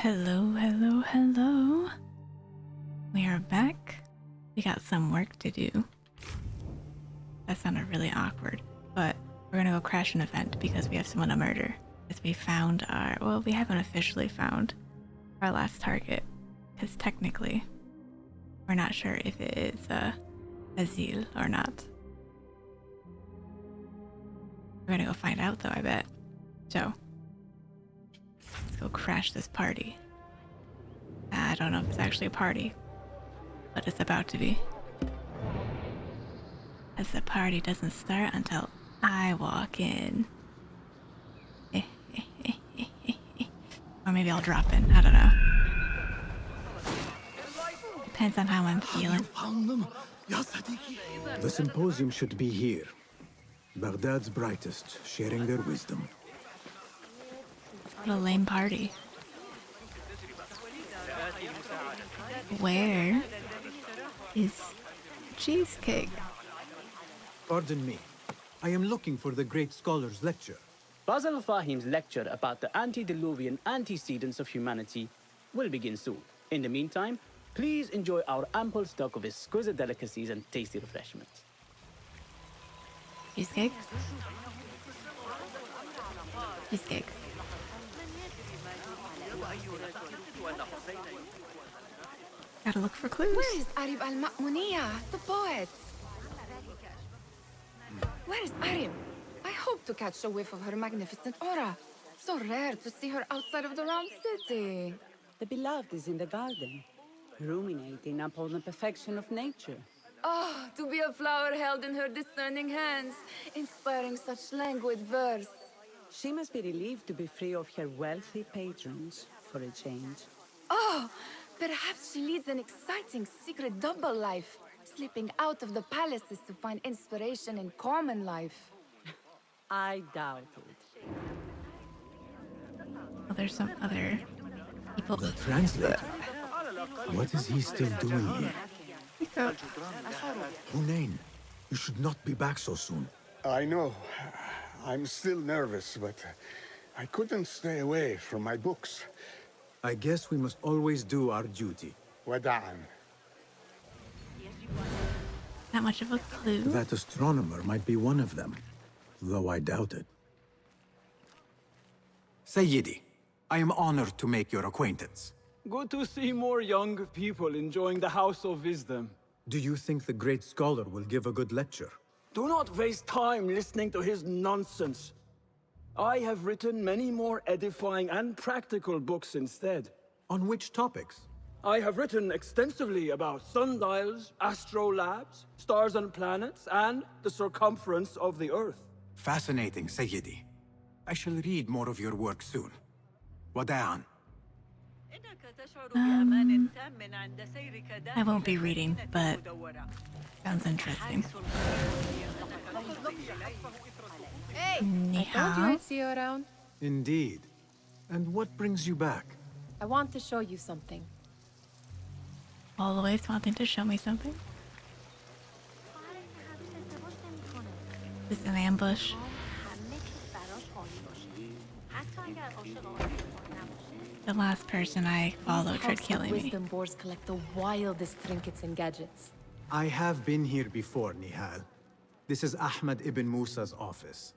Hello, hello, hello. We are back. We got some work to do. That sounded really awkward, but we're gonna go crash an event because we have someone to murder. Because we found we haven't officially found our last target. Because technically, we're not sure if it is Fazil or not. We're gonna go find out though, I bet. So, let's go crash this party. I don't know if it's actually a party, but it's about to be. As the party doesn't start until I walk in. Or maybe I'll drop in, I don't know. Depends on how I'm feeling. You found them? The symposium should be here. Baghdad's brightest, sharing their wisdom. What a lame party. Where is cheesecake? Pardon me. I am looking for the great scholar's lecture. Fazil Fahim's lecture about the antediluvian antecedents of humanity will begin soon. In the meantime, please enjoy our ample stock of exquisite delicacies and tasty refreshments. Cheesecake? Cheesecake. Gotta look for clues. Where is Arib al-Ma'muniya, the poet? Where is Arib? I hope to catch a whiff of her magnificent aura. So rare to see her outside of the round city. The beloved is in the garden, ruminating upon the perfection of nature. Oh, to be a flower held in her discerning hands, inspiring such languid verse. She must be relieved to be free of her wealthy patrons for a change. Oh, perhaps she leads an exciting secret double life, slipping out of the palaces to find inspiration in common life. I doubt it. Oh, there's some other people. The translator? What is he still doing here? Hunain, you should not be back so soon. I know. I'm still nervous, but I couldn't stay away from my books. I guess we must always do our duty. Wada'an. Not much of a clue. That astronomer might be one of them, though I doubt it. Sayyidi, I am honored to make your acquaintance. Good to see more young people enjoying the House of Wisdom. Do you think the great scholar will give a good lecture? Do not waste time listening to his nonsense. I have written many more edifying and practical books instead. On which topics? I have written extensively about sundials, astrolabes, stars and planets, and the circumference of the Earth. Fascinating, Sayyidi. I shall read more of your work soon. Wada'an. I won't be reading, but sounds interesting. Hey, Ni I told you hao. I'd see you around. Indeed. And what brings you back? I want to show you something. Always wanting to show me something. This is an ambush. The last person I followed tried killing me. Wisdom boards collect the wildest trinkets and gadgets. I have been here before, Nihal. This is Ahmed ibn Musa's office.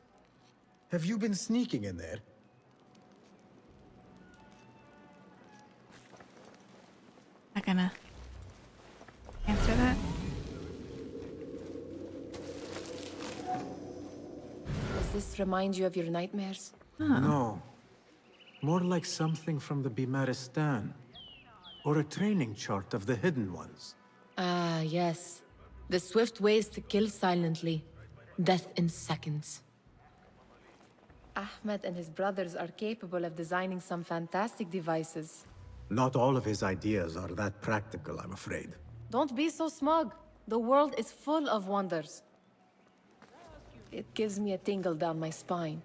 Have you been sneaking in there? Not gonna answer that. Does this remind you of your nightmares? No. More like something from the Bimaristan. Or a training chart of the hidden ones. Ah, yes. The swift ways to kill silently. Death in seconds. Ahmed and his brothers are capable of designing some fantastic devices. Not all of his ideas are that practical, I'm afraid. Don't be so smug. The world is full of wonders. It gives me a tingle down my spine.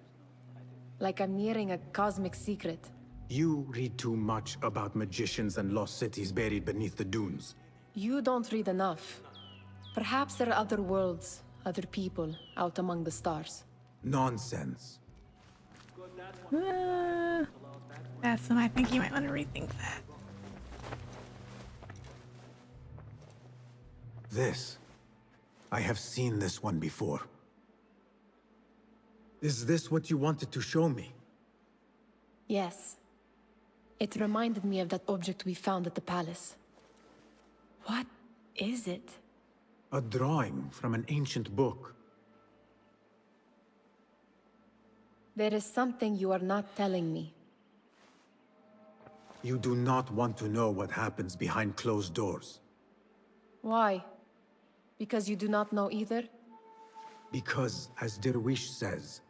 Like I'm nearing a cosmic secret. You read too much about magicians and lost cities buried beneath the dunes. You don't read enough. Perhaps there are other worlds, other people, out among the stars. Nonsense. Basim, I think you might want to rethink that. This. I have seen this one before. Is this what you wanted to show me? Yes. It reminded me of that object we found at the palace. What is it? A drawing from an ancient book. There is something you are not telling me. You do not want to know what happens behind closed doors. Why? Because you do not know either? Because, as Derwish says,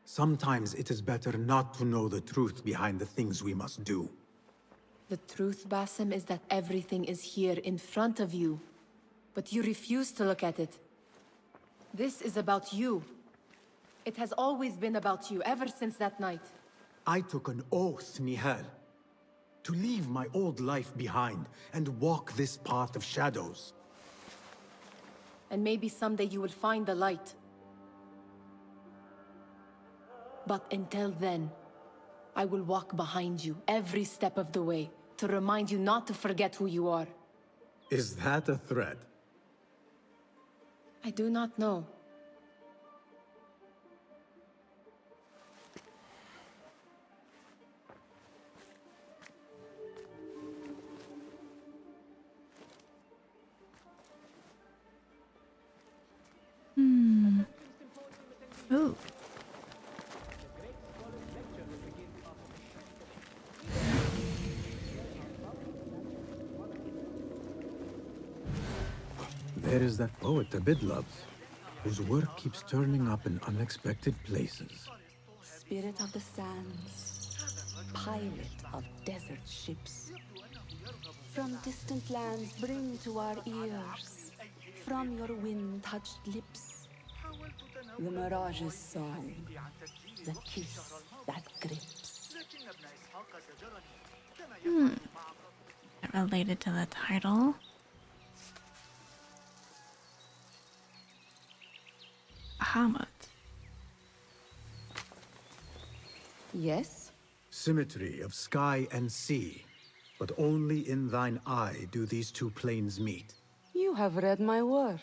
sometimes it is better not to know the truth behind the things we must do. The truth, Basim, is that everything is here in front of you. But you refuse to look at it. This is about you. It has always been about you, ever since that night. I took an oath, Nihal, to leave my old life behind and walk this path of shadows. And maybe someday you will find the light. But until then, I will walk behind you every step of the way to remind you not to forget who you are. Is that a threat? I do not know. Ooh. There is that poet Abid loves, whose work keeps turning up in unexpected places. Spirit of the sands, pilot of desert ships. From distant lands bring to our ears, from your wind-touched lips, the Mirage's song, the kiss that grips. That related to the title. Bahamut. Yes? Symmetry of sky and sea, but only in thine eye do these two planes meet. You have read my work.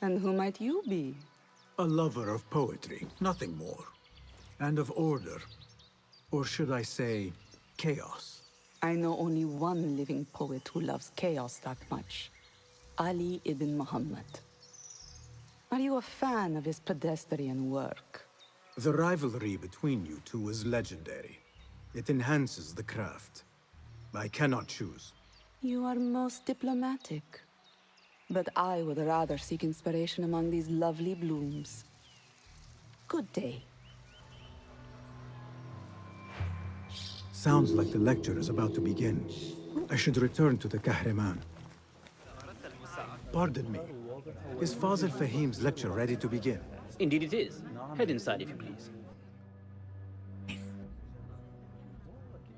And who might you be? A lover of poetry, nothing more. And of order. Or should I say, chaos. I know only one living poet who loves chaos that much. Ali ibn Muhammad. Are you a fan of his pedestrian work? The rivalry between you two is legendary. It enhances the craft. I cannot choose. You are most diplomatic. But I would rather seek inspiration among these lovely blooms. Good day. Sounds like the lecture is about to begin. I should return to the Kahraman. Pardon me. Is Fazil Fahim's lecture ready to begin? Indeed it is. Head inside if you please.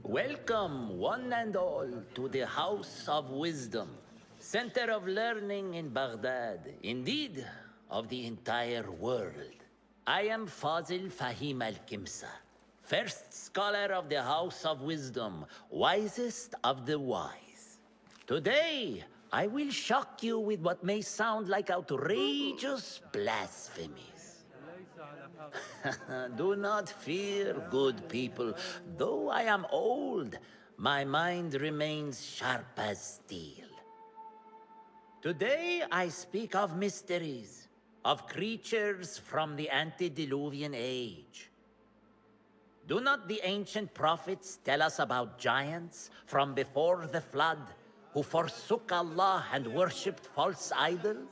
Welcome, one and all, to the House of Wisdom, center of learning in Baghdad, indeed, of the entire world. I am Fazil Fahim al-Kimsa, first scholar of the House of Wisdom, wisest of the wise. Today, I will shock you with what may sound like outrageous blasphemies. Do not fear, good people. Though I am old, my mind remains sharp as steel. Today I speak of mysteries, of creatures from the antediluvian age. Do not the ancient prophets tell us about giants from before the flood who forsook Allah and worshipped false idols?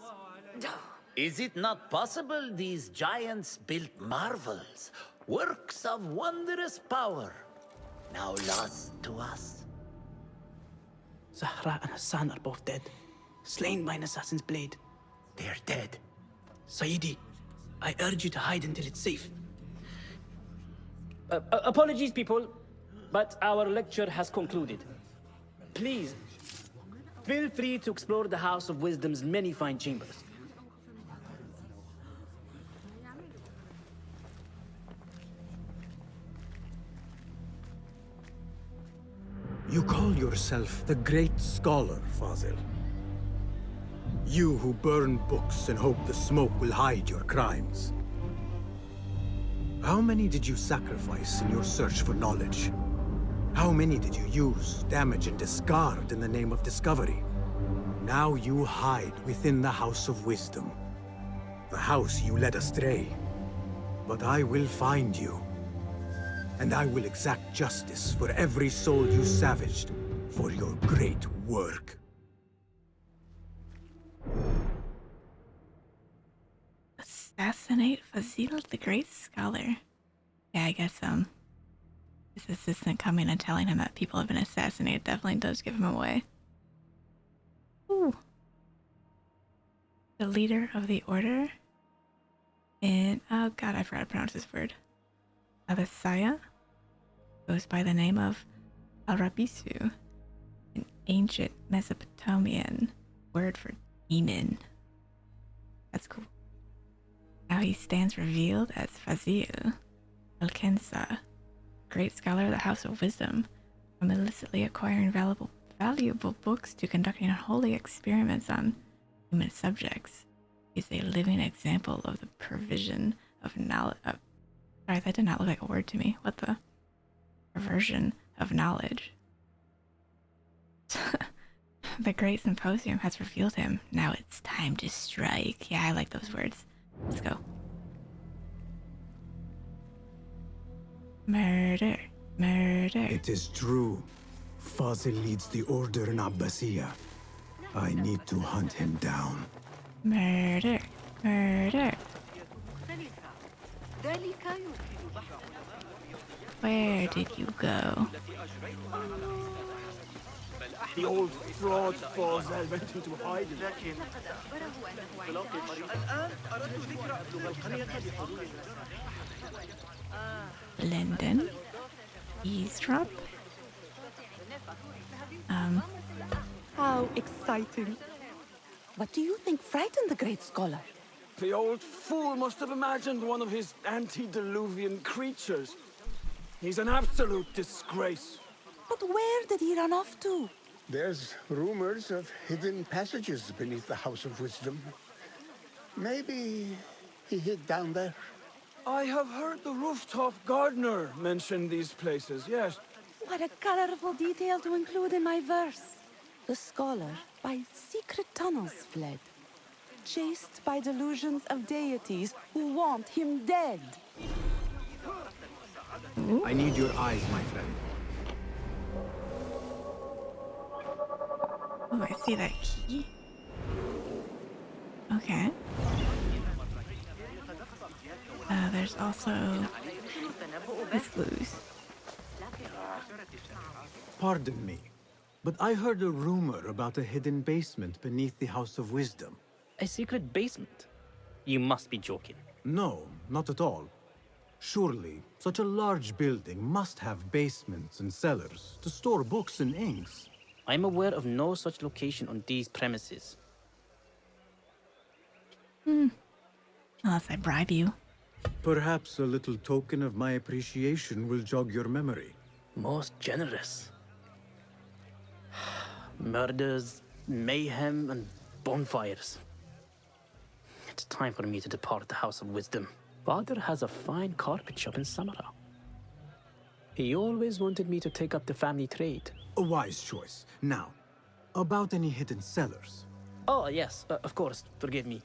Is it not possible these giants built marvels, works of wondrous power, now lost to us? Zahra and Hassan are both dead, slain by an assassin's blade. They're dead. Sayyidi, I urge you to hide until it's safe. Apologies, people, but our lecture has concluded. Please, feel free to explore the House of Wisdom's many fine chambers. You call yourself the Great Scholar, Fazil. You who burn books and hope the smoke will hide your crimes. How many did you sacrifice in your search for knowledge? How many did you use, damage, and discard in the name of discovery? Now you hide within the House of Wisdom. The house you led astray. But I will find you. And I will exact justice for every soul you savaged for your great work. Assassinate Fazil, the Great Scholar. Yeah, I guess, his assistant coming and telling him that people have been assassinated definitely does give him away. Ooh. The leader of the order in, oh god, I forgot to pronounce this word. Abbasia goes by the name of Arabisu, an ancient Mesopotamian word for demon. That's cool. Now he stands revealed as Fazil al-Kensa, great scholar of the House of Wisdom, from illicitly acquiring valuable books to conducting unholy experiments on human subjects. He's a living example of the provision of knowledge. Sorry, that did not look like a word to me. What the? Perversion of knowledge. The Great Symposium has revealed him. Now it's time to strike. Yeah, I like those words. Let's go. Murder. Murder. It is true. Fazil leads the order in Abbasia. I need to hunt him down. Murder. Murder. Where did you go? The old fraud Fazil went into hiding. Linden? Eavesdrop? How exciting. What do you think frightened the great scholar? The old fool must have imagined one of his antediluvian creatures. He's an absolute disgrace. But where did he run off to? There's rumors of hidden passages beneath the House of Wisdom. Maybe he hid down there. I have heard the rooftop gardener mention these places, yes. What a colorful detail to include in my verse. The scholar by secret tunnels fled, chased by delusions of deities who want him dead. I need your eyes, my friend. Oh, I see that key. Okay. There's also these clues. Pardon me, but I heard a rumor about a hidden basement beneath the House of Wisdom. A secret basement? You must be joking. No, not at all. Surely, such a large building must have basements and cellars to store books and inks. I'm aware of no such location on these premises. Unless I bribe you. Perhaps a little token of my appreciation will jog your memory. Most generous. Murders, mayhem, and bonfires. It's time for me to depart the House of Wisdom. Father has a fine carpet shop in Samara. He always wanted me to take up the family trade. A wise choice. Now, about any hidden cellars. Oh, yes, of course, forgive me.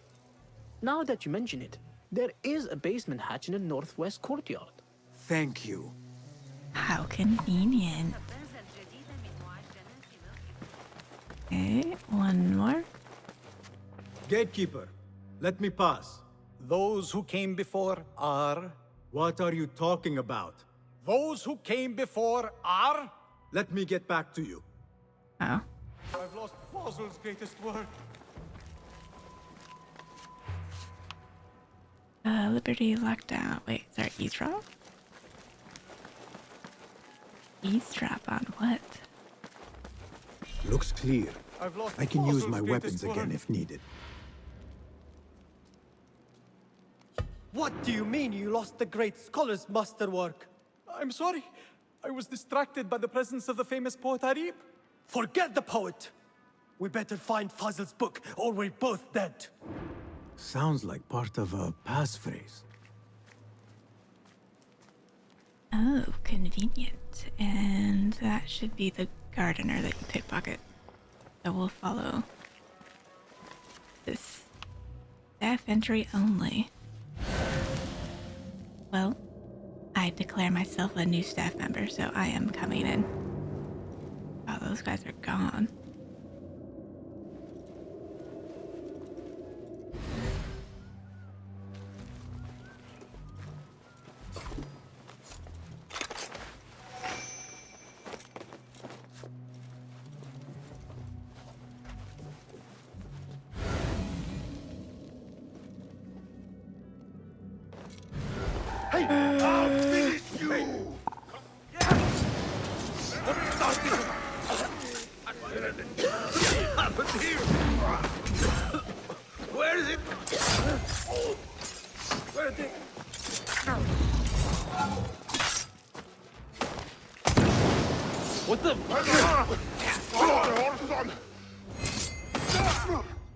Now that you mention it, there is a basement hatch in the northwest courtyard. Thank you. How convenient. Okay, one more. Gatekeeper, let me pass. Those who came before are... What are you talking about? Those who came before are... Let me get back to you. Oh. I've lost Fazil's greatest work. Liberty lockdown. Wait, sorry, eavesdrop? Eavesdrop on what? Looks clear. I've lost I can use Fazil's my greatest weapons work. again if needed. What do you mean you lost the great scholar's masterwork? I'm sorry. I was distracted by the presence of the famous poet Harib. Forget the poet! We better find Fazil's book, or we're both dead. Sounds like part of a passphrase. Oh, convenient. And that should be the gardener that you pickpocket. So we'll follow this. Staff entry only. Well, I declare myself a new staff member, so I am coming in. Oh, those guys are gone. Where is it? Where is it? What the?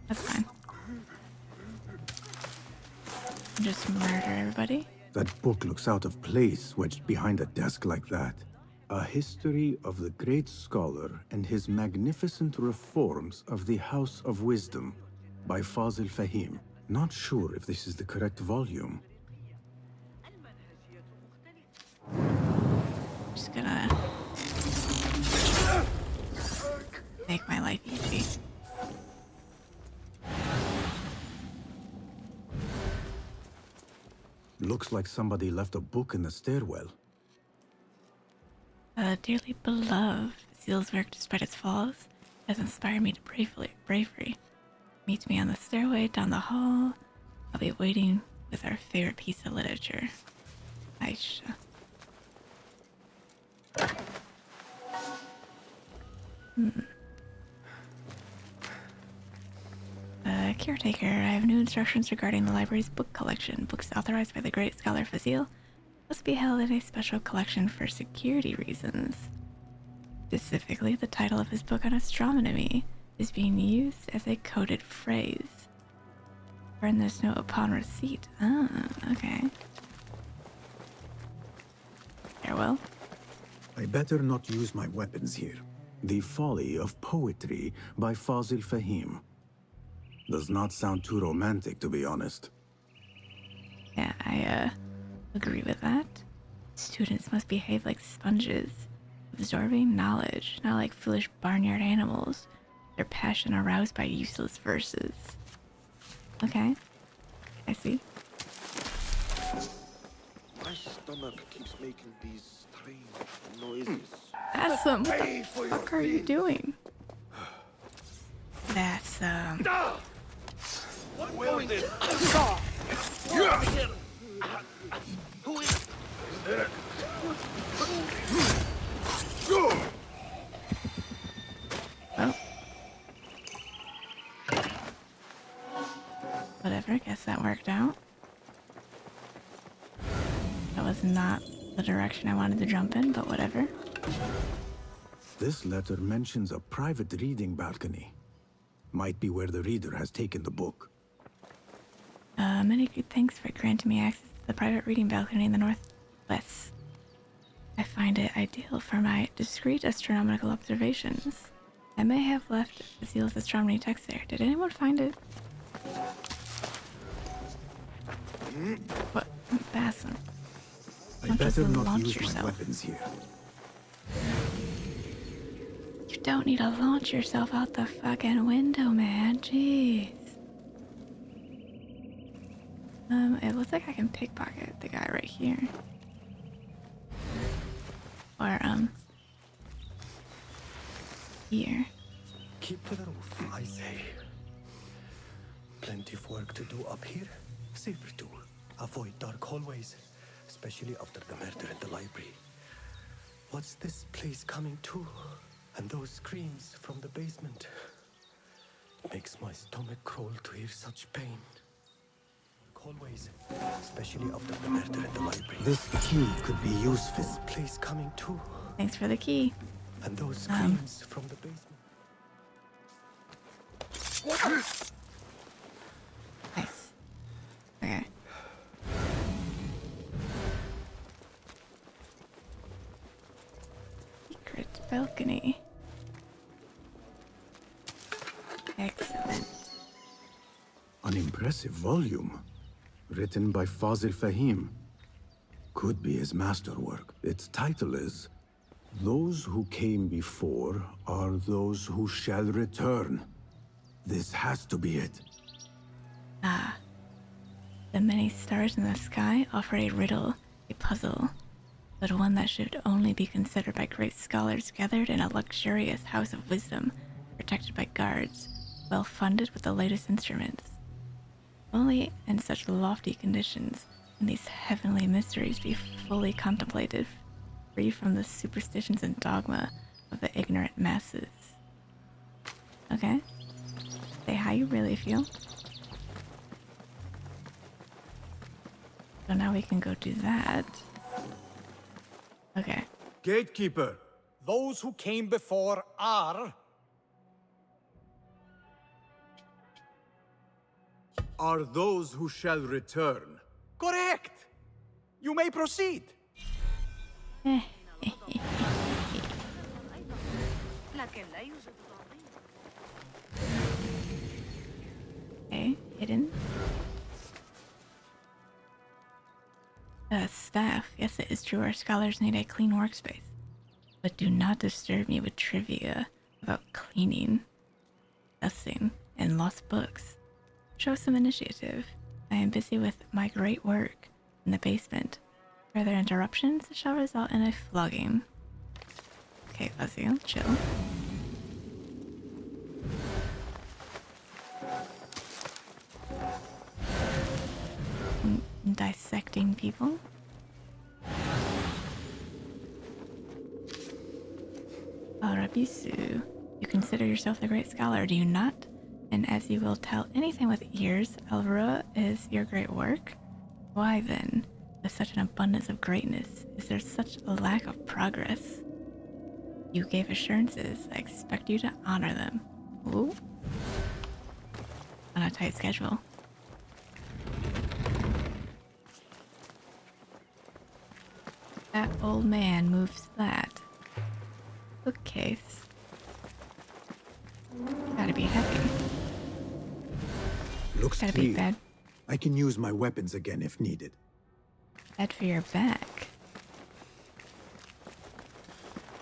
That's fine. Just murder everybody. That book looks out of place wedged behind a desk like that. A history of the great scholar and his magnificent reforms of the House of Wisdom by Fazil Fahim. Not sure if this is the correct volume. Just gonna make my life easy. Looks like somebody left a book in the stairwell. Dearly beloved, Fazil's work, despite its flaws, has inspired me to bravery. Meet me on the stairway down the hall. I'll be waiting with our favorite piece of literature. Aisha. Caretaker, I have new instructions regarding the library's book collection. Books authorized by the great scholar Fazil must be held in a special collection for security reasons. Specifically, the title of his book on astronomy is being used as a coded phrase. Burn this note upon receipt. Ah, okay. Farewell. I better not use my weapons here. The Folly of Poetry by Fazil Fahim. Does not sound too romantic, to be honest. Yeah, I agree with that. Students must behave like sponges, absorbing knowledge, not like foolish barnyard animals. Their passion aroused by useless verses. Okay, I see. My stomach keeps making these strange noises. Awesome. What the fuck are you doing? That's What will this? Who is it? Oh. Whatever, guess that worked out. That was not the direction I wanted to jump in, but whatever. This letter mentions a private reading balcony. Might be where the reader has taken the book. Many good thanks for granting me access to the private reading balcony in the northwest. I find it ideal for my discreet astronomical observations. I may have left Fazil's astronomy text there. Did anyone find it? What? Basim. I better not launch use yourself. my weapons here. You don't need to launch yourself out the fucking window, man. Jeez. It looks like I can pickpocket the guy right here. Or, here. Keep to the roof, I say. Plenty of work to do up here. Safer too. Avoid dark hallways, especially after the murder in the library. What's this place coming to? And those screams from the basement. It makes my stomach crawl to hear such pain. Hallways, especially after the murder in the library. This key could be useful. This place coming to? Thanks for the key. And those screams from the basement. Nice. Okay. Secret balcony. Excellent. An impressive volume. Written by Fazil Fahim. Could be his masterwork. Its title is Those Who Came Before Are Those Who Shall Return. This has to be it. Ah. The many stars in the sky offer a riddle, a puzzle, but one that should only be considered by great scholars gathered in a luxurious house of wisdom, protected by guards, well funded with the latest instruments. Only in such lofty conditions can these heavenly mysteries be fully contemplated, free from the superstitions and dogma of the ignorant masses. Okay? Say how you really feel. So now we can go do that. Okay. Gatekeeper! Those who came before are... Are those who shall return. Correct! You may proceed. Okay, hidden. Staff. Yes, it is true our scholars need a clean workspace. But do not disturb me with trivia about cleaning, dusting, and lost books. Show some initiative. I am busy with my great work in the basement. Further interruptions shall result in a flogging. Okay, Fazil, chill. Dissecting people. Rabisu, you consider yourself the great scholar, do you not? And as you will tell anything with ears, Alvaro is your great work? Why then, with such an abundance of greatness, is there such a lack of progress? You gave assurances, I expect you to honor them. Ooh. On a tight schedule. That old man moves that. Bookcase. Gotta be heavy. Looks Gotta clear. be bed. I can use my weapons again if needed. Bed for your back.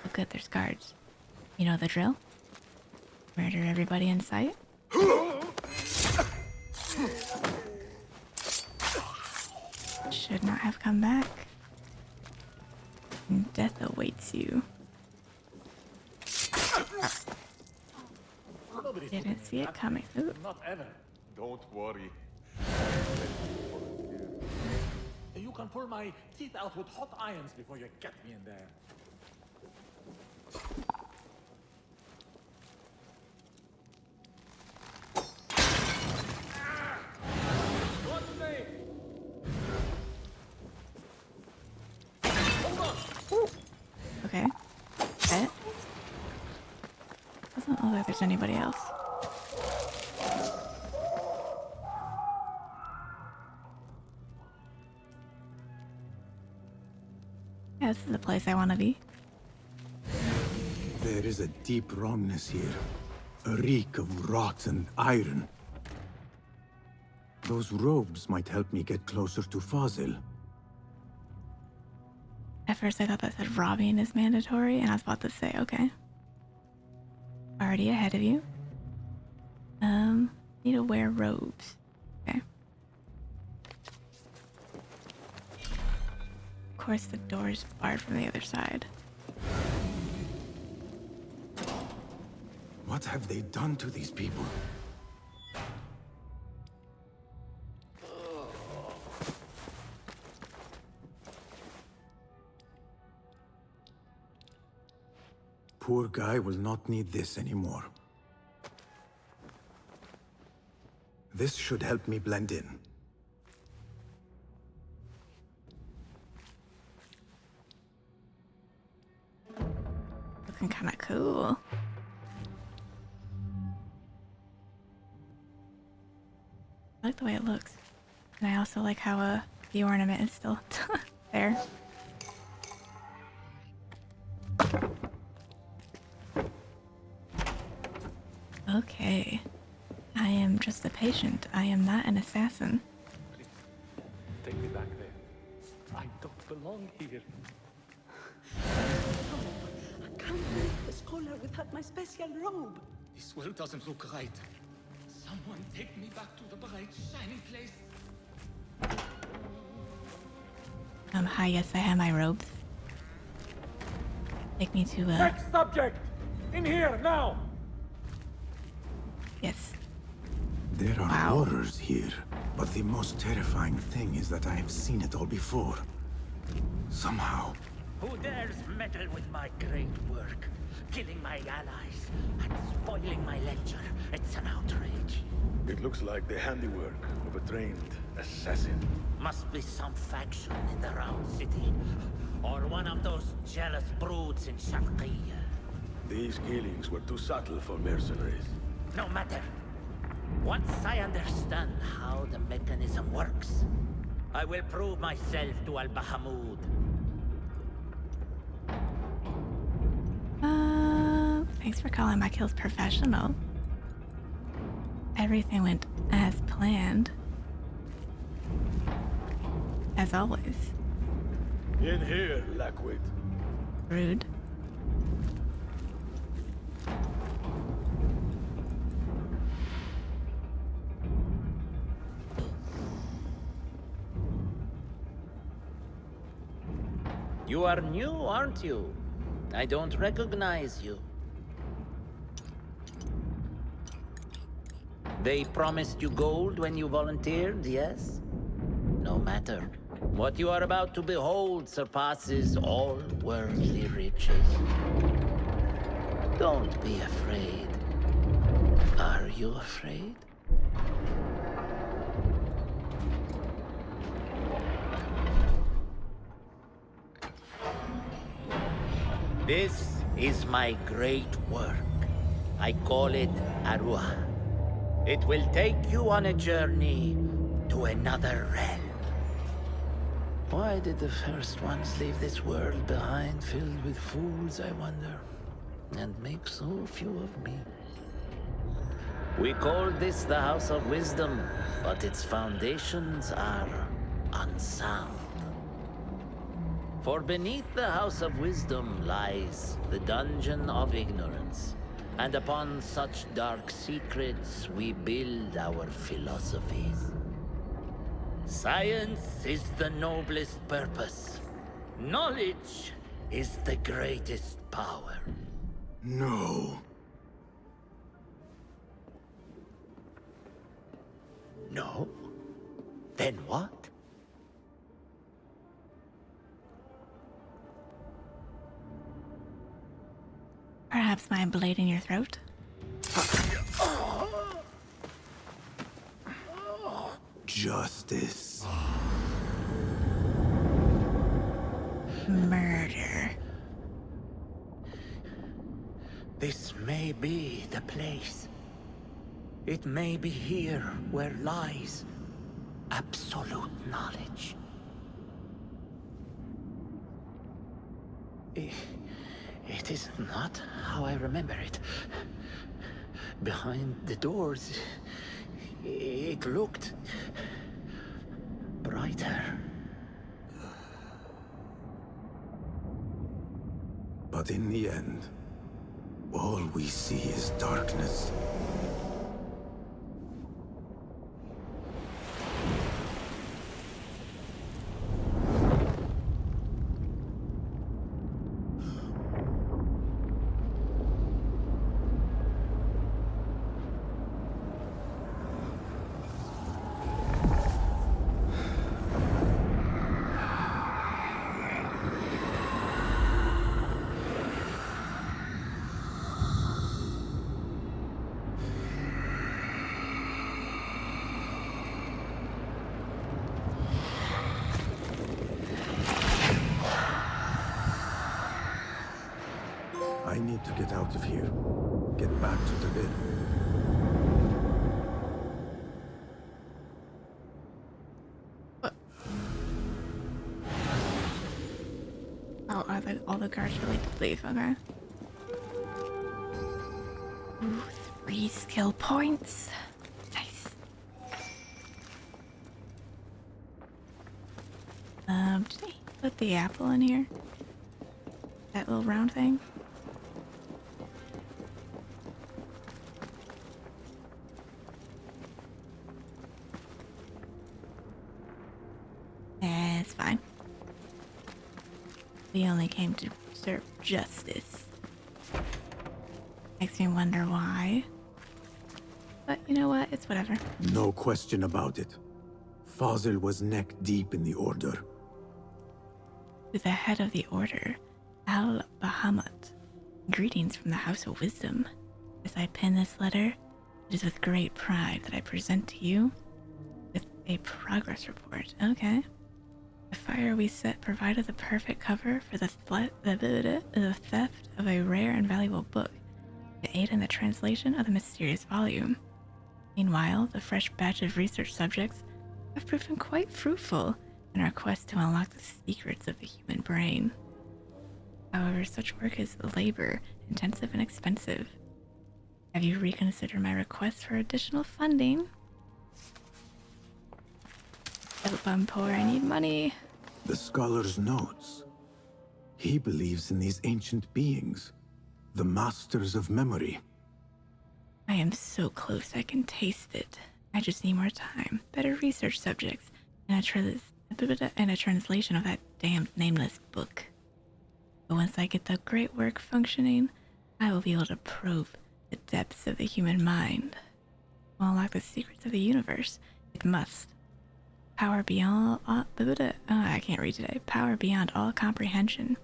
Oh good, there's guards. You know the drill? Murder everybody in sight? Should not have come back. And death awaits you. Didn't see it coming. Ooh. Not ever. Don't worry. You can pull my teeth out with hot irons before you get me in there. Okay. Bet. Doesn't look like there's anybody else. Yeah, this is the place I want to be. There is a deep wrongness here. A reek of rot and iron. Those robes might help me get closer to Fazil. At first I thought that said robbing is mandatory, and I was about to say, okay. Already ahead of you. Need to wear robes. Okay. Of course the door is barred from the other side. What have they done to these people? Poor guy will not need this anymore. This should help me blend in. looking kind of cool. I like the way it looks. And I also like how the ornament is still there. Okay. I am just a patient. I am not an assassin. Take me back there. I don't belong here. I can't leave the scholar without my special robe. This world doesn't look right. Someone take me back to the bright, shining place. Hi, yes, I have my robes. Take me to, Next subject! In here, now! Yes. There are Wow. horrors here, but the most terrifying thing is that I have seen it all before. Somehow. Who dares meddle with my great work? Killing my allies and spoiling my lecture. It's an outrage. It looks like the handiwork of a trained assassin. Must be some faction in the Round City. Or one of those jealous broods in Sharqiyya. These killings were too subtle for mercenaries. No matter. Once I understand how the mechanism works, I will prove myself to Al-Bahamud. Thanks for calling my kills professional. Everything went as planned. As always. In here, Lackwit. Rude. You are new, aren't you? I don't recognize you. They promised you gold when you volunteered, yes? No matter. What you are about to behold surpasses all worldly riches. Don't be afraid. Are you afraid? This is my great work. I call it Arua. It will take you on a journey to another realm. Why did the first ones leave this world behind, filled with fools, I wonder? And make so few of me. We call this the House of Wisdom, but its foundations are unsound. For beneath the House of Wisdom lies the Dungeon of Ignorance. And upon such dark secrets, we build our philosophies. Science is the noblest purpose. Knowledge is the greatest power. No. No? Then what? Perhaps my blade in your throat? Justice. Murder. This may be the place. It may be here where lies absolute knowledge. It is not how I remember it. Behind the doors, it looked brighter. But in the end, all we see is darkness. to get out of here. Get back to the bed. Oh, all the guards are like to leave, okay. Ooh, 3 skill points. Nice. Did I put the apple in here? That little round thing? It's fine. We only came to serve justice. Makes me wonder why. But you know what? It's whatever. No question about it. Fazil was neck deep in the Order. To the head of the Order, Al-Bahamut. Greetings from the House of Wisdom. As I pen this letter, it is with great pride that I present to you with a progress report. Okay. The fire we set provided the perfect cover for the theft of a rare and valuable book to aid in the translation of the mysterious volume. Meanwhile, the fresh batch of research subjects have proven quite fruitful in our quest to unlock the secrets of the human brain. However, such work is labor-intensive and expensive. Have you reconsidered my request for additional funding? Help, I'm poor, I need money. The scholar's notes. He believes in these ancient beings, the masters of memory. I am so close I can taste it. I just need more time, better research subjects, and a translation of that damned nameless book. But once I get the great work functioning, I will be able to probe the depths of the human mind. To unlock the secrets of the universe, it must. Power beyond I can't read today. Power beyond all comprehension.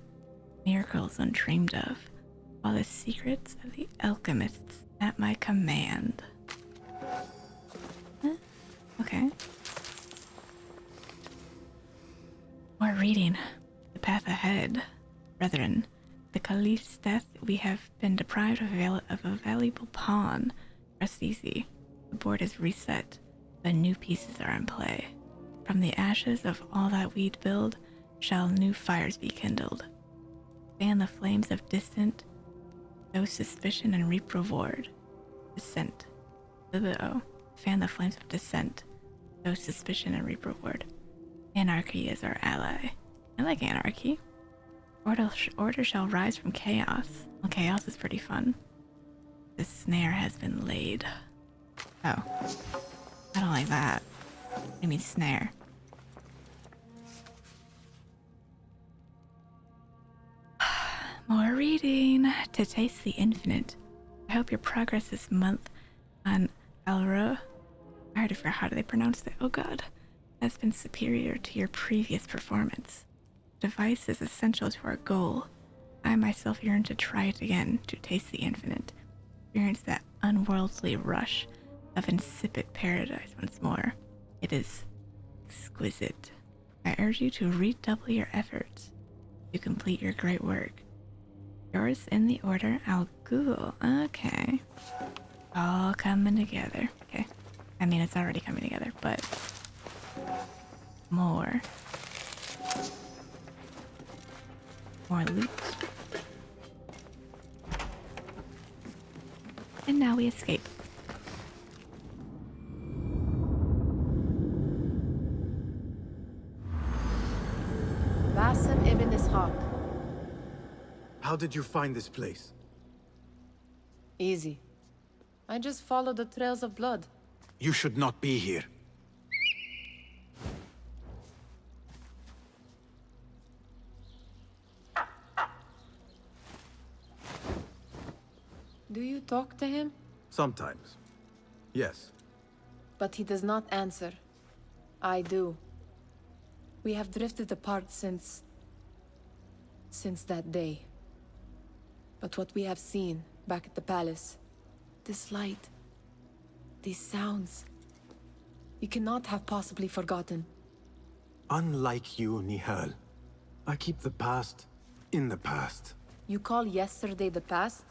Miracles undreamed of. All the secrets of the alchemists at my command. Huh? Okay. More reading. The path ahead. Brethren, the Caliph's death, we have been deprived of a valuable pawn. Rest easy. The board is reset, but new pieces are in play. From the ashes of all that we'd build, shall new fires be kindled. Fan the flames of dissent, sow suspicion and reap reward. Dissent. Fan the flames of dissent, sow suspicion and reap reward. Anarchy is our ally. I like anarchy. Order shall rise from chaos. Well, chaos is pretty fun. The snare has been laid. Oh. I don't like that. What do you mean snare? More reading. To taste the infinite. I hope your progress this month on Alra. I already forgot how do they pronounce that. Oh god. Has been superior to your previous performance. Device is essential to our goal. I myself yearn to try it again, to taste the infinite. Experience that unworldly rush of insipid paradise once more. It is exquisite. I urge you to redouble your efforts to complete your great work. Yours in the order Al Ghul. Okay. All coming together. Okay. I mean, it's already coming together, but more. More loot. And now we escape. Basim ibn Ishaq. How did you find this place? Easy. I just followed the trails of blood. You should not be here. Do you talk to him? Sometimes. Yes. But he does not answer. I do. We have drifted apart since that day. But what we have seen back at the palace, this light, these sounds, you cannot have possibly forgotten. Unlike you, Nihal, I keep the past in the past. You call yesterday the past?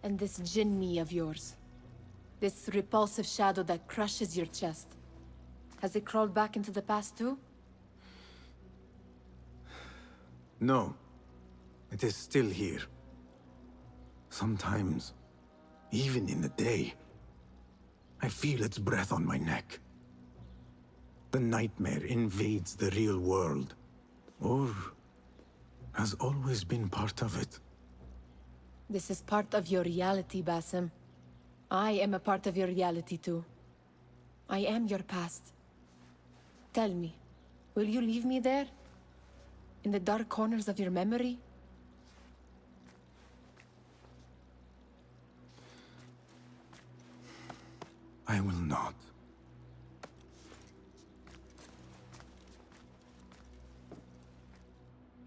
And this Jinni of yours. This repulsive shadow that crushes your chest. Has it crawled back into the past too? No. It is still here. Sometimes, even in the day, I feel its breath on my neck. The nightmare invades the real world. Or has always been part of it. This is part of your reality, Basim. I am a part of your reality too. I am your past. Tell me, will you leave me there? In the dark corners of your memory? I will not.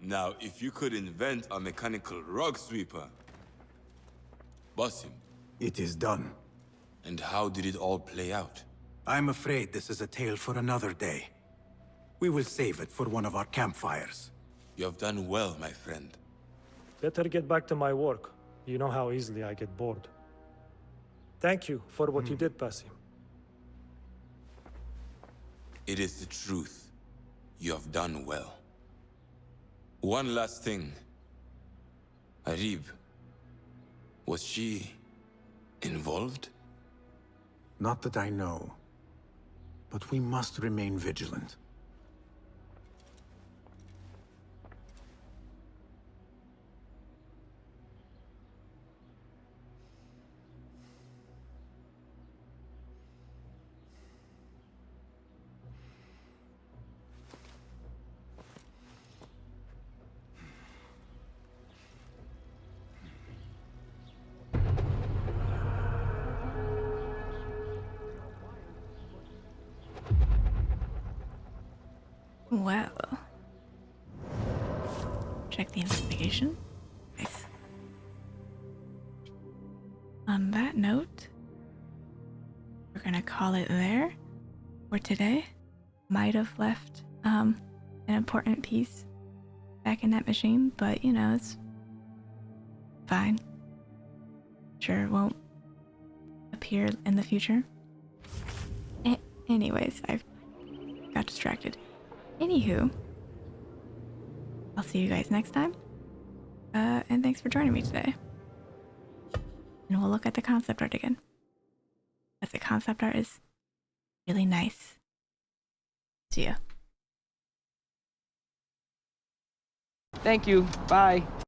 Now, if you could invent a mechanical rug sweeper, Basim. It is done. And how did it all play out? I'm afraid this is a tale for another day. We will save it for one of our campfires. You have done well, my friend. Better get back to my work. You know how easily I get bored. Thank you for what you did, Basim. It is the truth. You have done well. One last thing. Arib, was she involved? Not that I know. But we must remain vigilant. Well. Check the investigation. Nice. On that note, we're gonna call it there for today. Might have left an important piece back in that machine, but you know, it's fine. Sure, it won't appear in the future. Anyways, I got distracted. Anywho, I'll see you guys next time. And thanks for joining me today. And we'll look at the concept art again. As the concept art is really nice. See ya. Thank you. Bye.